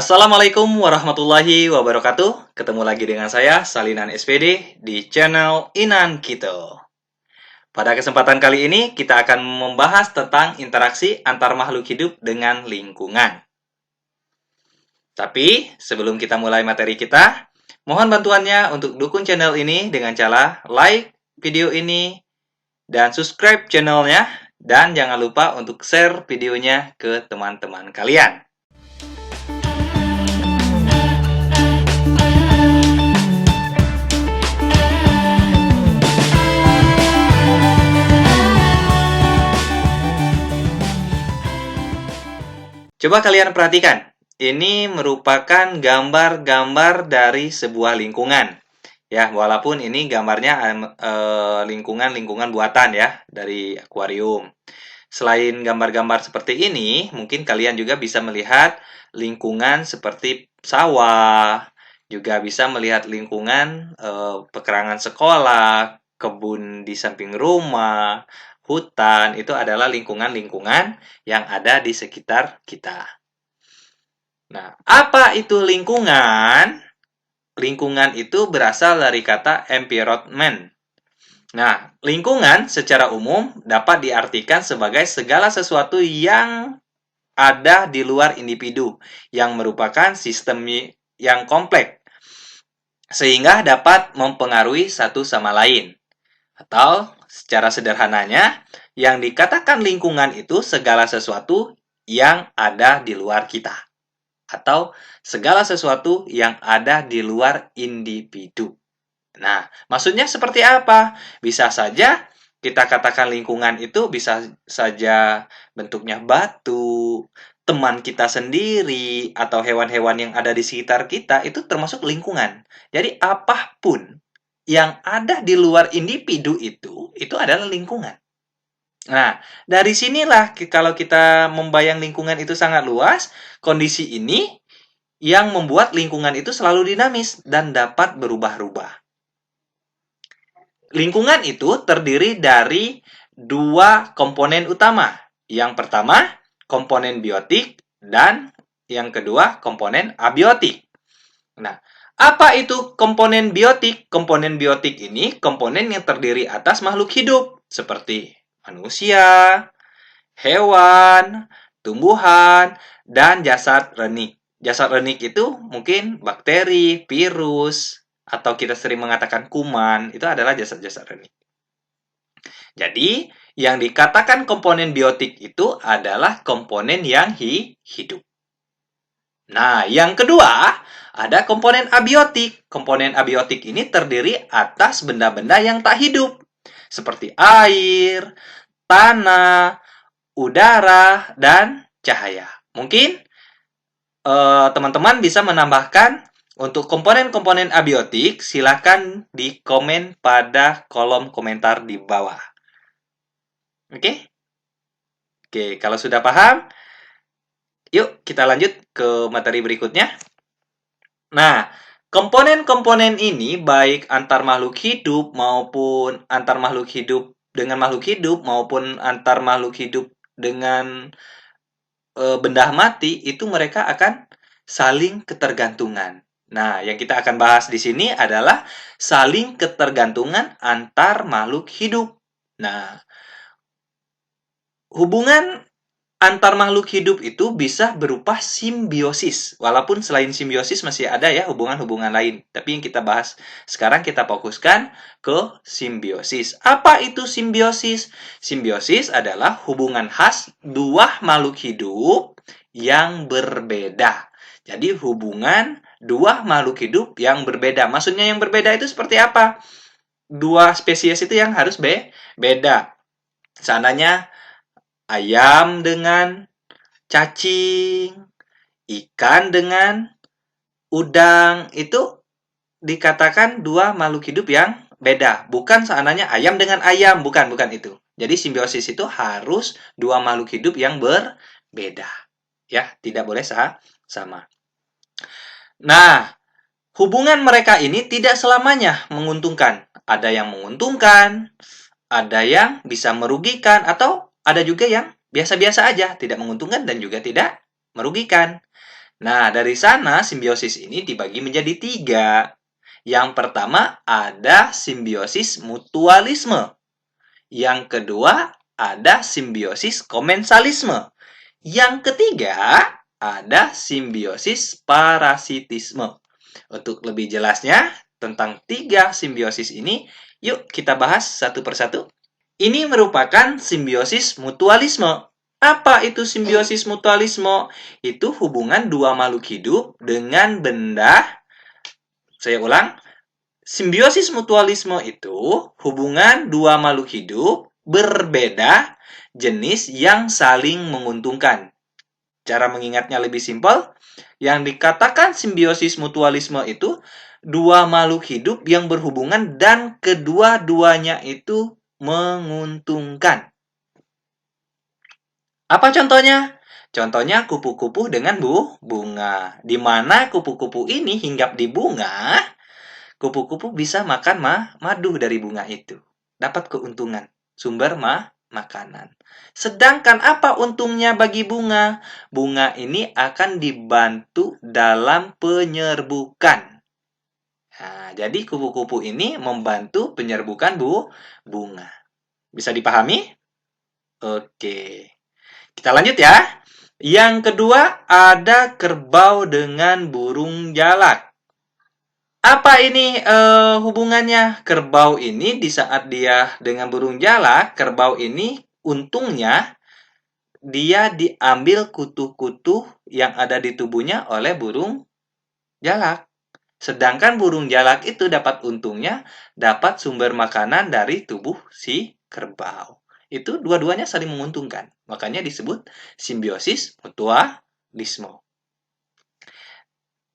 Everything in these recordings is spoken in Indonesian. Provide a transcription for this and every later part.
Assalamualaikum warahmatullahi wabarakatuh. Ketemu lagi dengan saya, Salinan SPD, di channel Inan Kito. Pada kesempatan kali ini, kita akan membahas tentang interaksi antar makhluk hidup dengan lingkungan. Tapi, sebelum kita mulai materi kita, mohon bantuannya untuk dukung channel ini dengan cara like video ini dan subscribe channelnya. Dan jangan lupa untuk share videonya ke teman-teman kalian. Coba kalian perhatikan, ini merupakan gambar-gambar dari sebuah lingkungan. Ya, walaupun ini gambarnya lingkungan-lingkungan buatan ya, dari akuarium. Selain gambar-gambar seperti ini, mungkin kalian juga bisa melihat lingkungan seperti sawah, juga bisa melihat lingkungan pekarangan sekolah, kebun di samping rumah, hutan, itu adalah lingkungan-lingkungan yang ada di sekitar kita. Nah, apa itu lingkungan? Lingkungan itu berasal dari kata environment. Nah, lingkungan secara umum dapat diartikan sebagai segala sesuatu yang ada di luar individu, yang merupakan sistem yang kompleks, sehingga dapat mempengaruhi satu sama lain. Atau secara sederhananya, yang dikatakan lingkungan itu segala sesuatu yang ada di luar kita. Atau segala sesuatu yang ada di luar individu. Nah, maksudnya seperti apa? Bisa saja kita katakan lingkungan itu bisa saja bentuknya batu, teman kita sendiri, atau hewan-hewan yang ada di sekitar kita, itu termasuk lingkungan. Jadi, apapun yang ada di luar individu itu adalah lingkungan. Nah, dari sinilah kalau kita membayang lingkungan itu sangat luas, kondisi ini yang membuat lingkungan itu selalu dinamis dan dapat berubah-ubah. Lingkungan itu terdiri dari dua komponen utama. Yang pertama, komponen biotik, dan yang kedua, komponen abiotik. Nah, apa itu komponen biotik? Komponen biotik ini komponen yang terdiri atas makhluk hidup, seperti manusia, hewan, tumbuhan, dan jasad renik. Jasad renik itu mungkin bakteri, virus, atau kita sering mengatakan kuman, itu adalah jasad-jasad renik. Jadi, yang dikatakan komponen biotik itu adalah komponen yang hidup. Nah, yang kedua, ada komponen abiotik. Komponen abiotik ini terdiri atas benda-benda yang tak hidup, seperti air, tanah, udara, dan cahaya. Mungkin teman-teman bisa menambahkan untuk komponen-komponen abiotik, silakan di komen pada kolom komentar di bawah. Oke? Oke, kalau sudah paham, yuk kita lanjut ke materi berikutnya. Nah, komponen-komponen ini baik antar makhluk hidup maupun antar makhluk hidup dengan makhluk hidup maupun antar makhluk hidup dengan benda mati, itu mereka akan saling ketergantungan. Nah, yang kita akan bahas di sini adalah saling ketergantungan antar makhluk hidup. Nah, hubungan antar makhluk hidup itu bisa berupa simbiosis. Walaupun selain simbiosis masih ada ya hubungan-hubungan lain. Tapi yang kita bahas sekarang kita fokuskan ke simbiosis. Apa itu simbiosis? Simbiosis adalah hubungan khas dua makhluk hidup yang berbeda. Jadi hubungan dua makhluk hidup yang berbeda. Maksudnya yang berbeda itu seperti apa? Dua spesies itu yang harus beda. Seandainya ayam dengan cacing, ikan dengan udang, itu dikatakan dua makhluk hidup yang beda. Bukan seandainya ayam dengan ayam, bukan itu. Jadi simbiosis itu harus dua makhluk hidup yang berbeda. Ya, tidak boleh sama. Nah, hubungan mereka ini tidak selamanya menguntungkan. Ada yang menguntungkan, ada yang bisa merugikan, atau ada juga yang biasa-biasa aja, tidak menguntungkan dan juga tidak merugikan. Nah, dari sana simbiosis ini dibagi menjadi 3. Yang pertama ada simbiosis mutualisme. Yang kedua ada simbiosis komensalisme. Yang ketiga ada simbiosis parasitisme. Untuk lebih jelasnya tentang 3 simbiosis ini, yuk kita bahas satu persatu. Ini merupakan simbiosis mutualisme. Apa itu simbiosis mutualisme? Itu hubungan dua makhluk hidup dengan benda. Saya ulang, simbiosis mutualisme itu hubungan dua makhluk hidup berbeda jenis yang saling menguntungkan. Cara mengingatnya lebih simpel, yang dikatakan simbiosis mutualisme itu dua makhluk hidup yang berhubungan dan kedua-duanya itu menguntungkan. Apa contohnya? Contohnya kupu-kupu dengan bunga. Di mana kupu-kupu ini hinggap di bunga, kupu-kupu bisa makan madu dari bunga itu. Dapat keuntungan, sumber makanan. Sedangkan apa untungnya bagi bunga? Bunga ini akan dibantu dalam penyerbukan. Nah, jadi kupu-kupu ini membantu penyerbukan bunga. Bisa dipahami? Oke. Kita lanjut ya. Yang kedua ada kerbau dengan burung jalak. Apa ini hubungannya? Kerbau ini di saat dia dengan burung jalak, kerbau ini untungnya dia diambil kutu-kutu yang ada di tubuhnya oleh burung jalak. Sedangkan burung jalak itu dapat untungnya dapat sumber makanan dari tubuh si kerbau. Itu dua-duanya saling menguntungkan. Makanya disebut simbiosis mutualisme.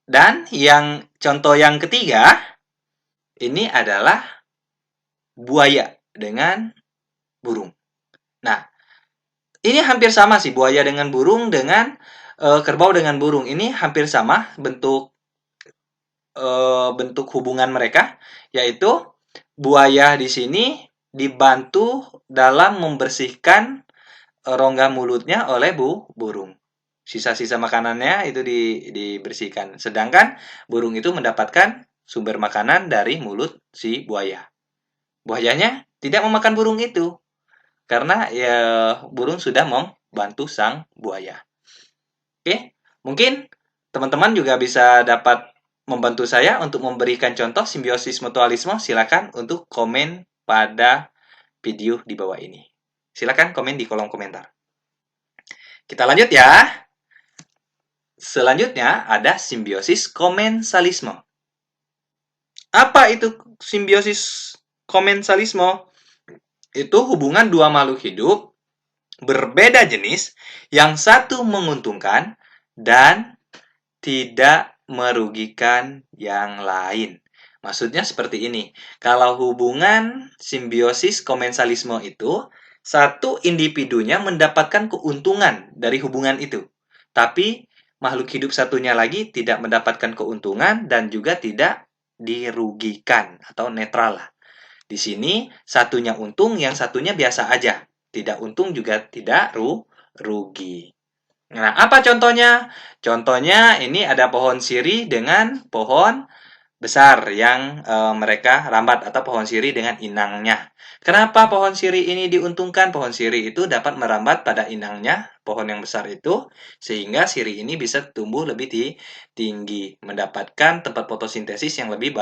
Dan yang contoh yang ketiga, ini adalah buaya dengan burung. Nah, ini hampir sama sih, buaya dengan burung dengan kerbau dengan burung. Ini hampir sama bentuk hubungan mereka, yaitu buaya di sini dibantu dalam membersihkan rongga mulutnya oleh burung. Sisa-sisa makanannya itu dibersihkan. Sedangkan burung itu mendapatkan sumber makanan dari mulut si buaya. Buayanya tidak memakan burung itu karena ya burung sudah membantu sang buaya. Oke, mungkin teman-teman juga bisa dapat membantu saya untuk memberikan contoh simbiosis mutualisme. Silakan untuk komen pada video di bawah ini. Silakan komen di kolom komentar. Kita lanjut ya. Selanjutnya ada simbiosis komensalisme. Apa itu simbiosis komensalisme? Itu hubungan dua makhluk hidup berbeda jenis yang satu menguntungkan dan tidak merugikan yang lain. Maksudnya seperti ini. Kalau hubungan simbiosis komensalisme itu, satu individunya mendapatkan keuntungan dari hubungan itu. Tapi makhluk hidup satunya lagi tidak mendapatkan keuntungan dan juga tidak dirugikan atau netral lah. Di sini satunya untung, yang satunya biasa aja. Tidak untung juga tidak rugi. Nah, apa contohnya? Contohnya ini ada pohon sirih dengan pohon besar yang mereka rambat atau pohon sirih dengan inangnya. Kenapa pohon sirih ini diuntungkan? Pohon sirih itu dapat merambat pada inangnya, pohon yang besar itu, sehingga sirih ini bisa tumbuh lebih tinggi, mendapatkan tempat fotosintesis yang lebih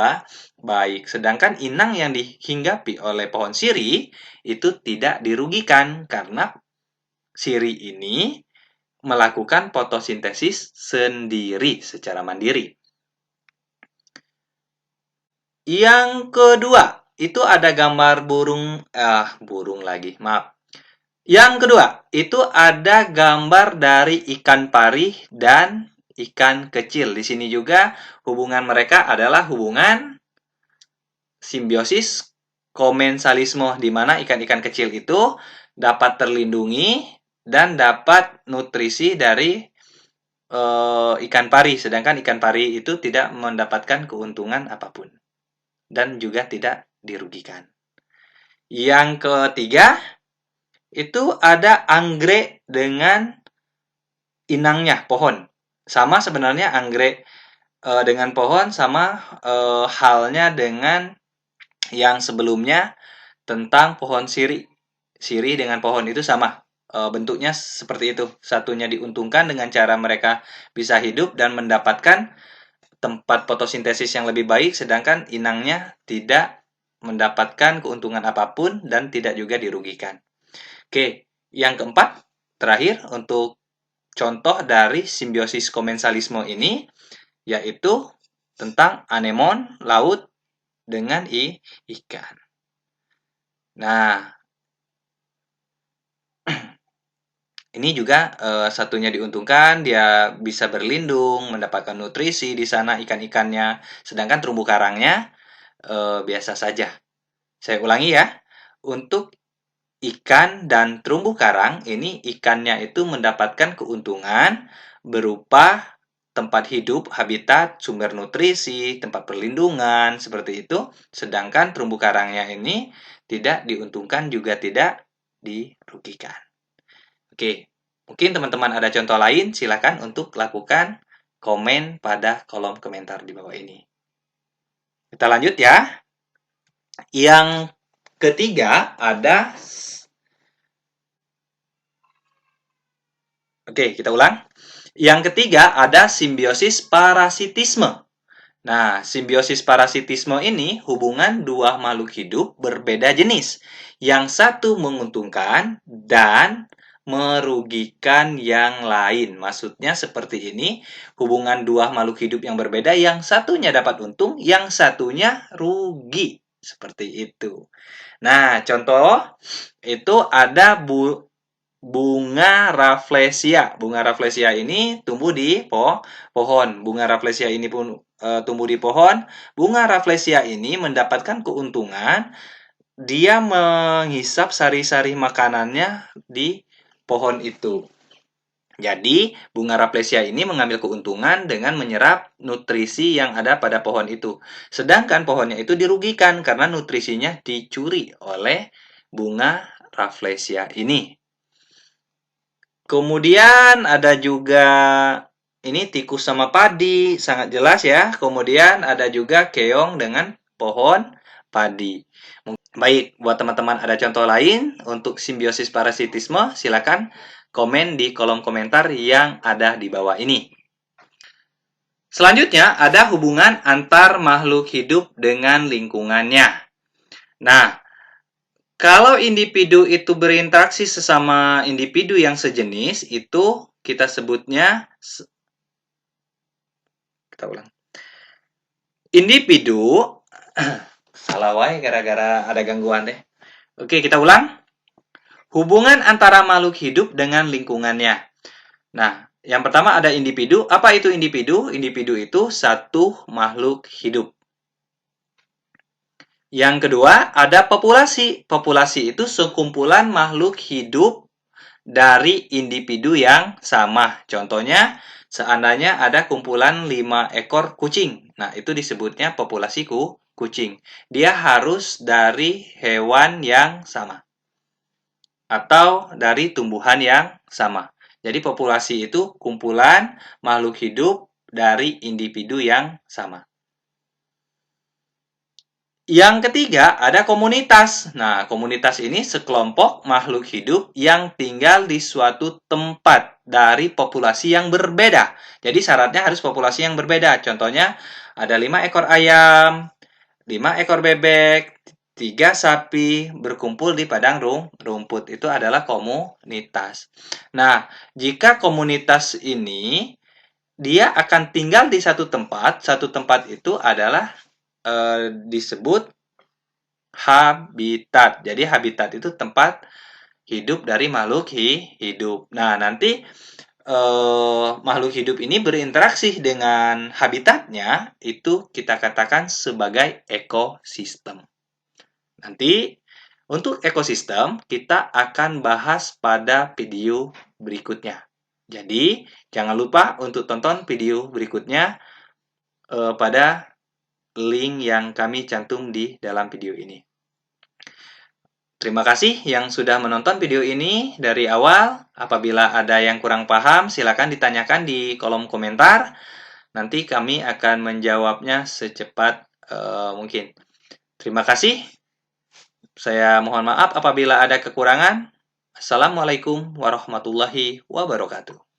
baik. Sedangkan inang yang dihinggapi oleh pohon sirih itu tidak dirugikan karena sirih ini melakukan fotosintesis sendiri secara mandiri. Yang kedua, itu ada gambar burung lagi, maaf. Yang kedua, itu ada gambar dari ikan pari dan ikan kecil. Di sini juga hubungan mereka adalah hubungan simbiosis komensalisme, di mana ikan-ikan kecil itu dapat terlindungi dan dapat nutrisi dari ikan pari, sedangkan ikan pari itu tidak mendapatkan keuntungan apapun dan juga tidak dirugikan. Yang ketiga, itu ada anggrek dengan inangnya, pohon. Sama sebenarnya anggrek dengan pohon sama halnya dengan yang sebelumnya tentang pohon sirih. Sirih dengan pohon itu sama. Bentuknya seperti itu. Satunya diuntungkan dengan cara mereka bisa hidup dan mendapatkan tempat fotosintesis yang lebih baik, sedangkan inangnya tidak mendapatkan keuntungan apapun dan tidak juga dirugikan. Oke, yang keempat, terakhir untuk contoh dari simbiosis komensalisme ini, yaitu tentang anemon laut dengan ikan. Nah, ini juga satunya diuntungkan, dia bisa berlindung, mendapatkan nutrisi di sana ikan-ikannya, sedangkan terumbu karangnya biasa saja. Saya ulangi ya, untuk ikan dan terumbu karang, ini ikannya itu mendapatkan keuntungan berupa tempat hidup, habitat, sumber nutrisi, tempat perlindungan, seperti itu. Sedangkan terumbu karangnya ini tidak diuntungkan juga tidak dirugikan. Oke, mungkin teman-teman ada contoh lain, silakan untuk lakukan komen pada kolom komentar di bawah ini. Kita lanjut ya. Yang ketiga ada... Oke, kita ulang. Yang ketiga ada simbiosis parasitisme. Nah, simbiosis parasitisme ini hubungan dua makhluk hidup berbeda jenis. Yang satu menguntungkan dan merugikan yang lain. Maksudnya seperti ini, hubungan dua makhluk hidup yang berbeda, yang satunya dapat untung, yang satunya rugi. Seperti itu. Nah, contoh itu ada bunga rafflesia. Bunga rafflesia ini tumbuh di pohon. Bunga rafflesia ini pun tumbuh di pohon. Bunga rafflesia ini mendapatkan keuntungan, dia menghisap sari-sari makanannya di pohon itu. Jadi, bunga rafflesia ini mengambil keuntungan dengan menyerap nutrisi yang ada pada pohon itu. Sedangkan pohonnya itu dirugikan karena nutrisinya dicuri oleh bunga rafflesia ini. Kemudian ada juga ini tikus sama padi, sangat jelas ya. Kemudian ada juga keong dengan pohon padi. Baik, buat teman-teman ada contoh lain untuk simbiosis parasitisme, silakan komen di kolom komentar yang ada di bawah ini. Selanjutnya ada hubungan antar makhluk hidup dengan lingkungannya. Nah, kalau individu itu berinteraksi sesama individu yang sejenis, itu kita sebutnya, kita ulang. Individu, salah wae gara-gara ada gangguan deh. Oke, kita ulang. Hubungan antara makhluk hidup dengan lingkungannya. Nah, yang pertama ada individu. Apa itu individu? Individu itu satu makhluk hidup. Yang kedua, ada populasi. Populasi itu sekumpulan makhluk hidup dari individu yang sama. Contohnya, seandainya ada kumpulan 5 ekor kucing. Nah, itu disebutnya populasi kucing. Dia harus dari hewan yang sama. Atau dari tumbuhan yang sama. Jadi, populasi itu kumpulan makhluk hidup dari individu yang sama. Yang ketiga, ada komunitas. Nah, komunitas ini sekelompok makhluk hidup yang tinggal di suatu tempat dari populasi yang berbeda. Jadi, syaratnya harus populasi yang berbeda. Contohnya, ada 5 ekor ayam, 5 ekor bebek, 3 sapi berkumpul di padang rumput. Itu adalah komunitas. Nah, jika komunitas ini, dia akan tinggal di satu tempat. Satu tempat itu adalah disebut habitat. Jadi habitat itu tempat hidup dari makhluk hidup. Nah, nanti makhluk hidup ini berinteraksi dengan habitatnya, itu kita katakan sebagai ekosistem. Nanti untuk ekosistem kita akan bahas pada video berikutnya. Jadi jangan lupa untuk tonton video berikutnya pada link yang kami cantum di dalam video ini. Terima kasih yang sudah menonton video ini dari awal. Apabila ada yang kurang paham, silakan ditanyakan di kolom komentar. Nanti kami akan menjawabnya secepat mungkin. Terima kasih. Saya mohon maaf apabila ada kekurangan. Assalamualaikum warahmatullahi wabarakatuh.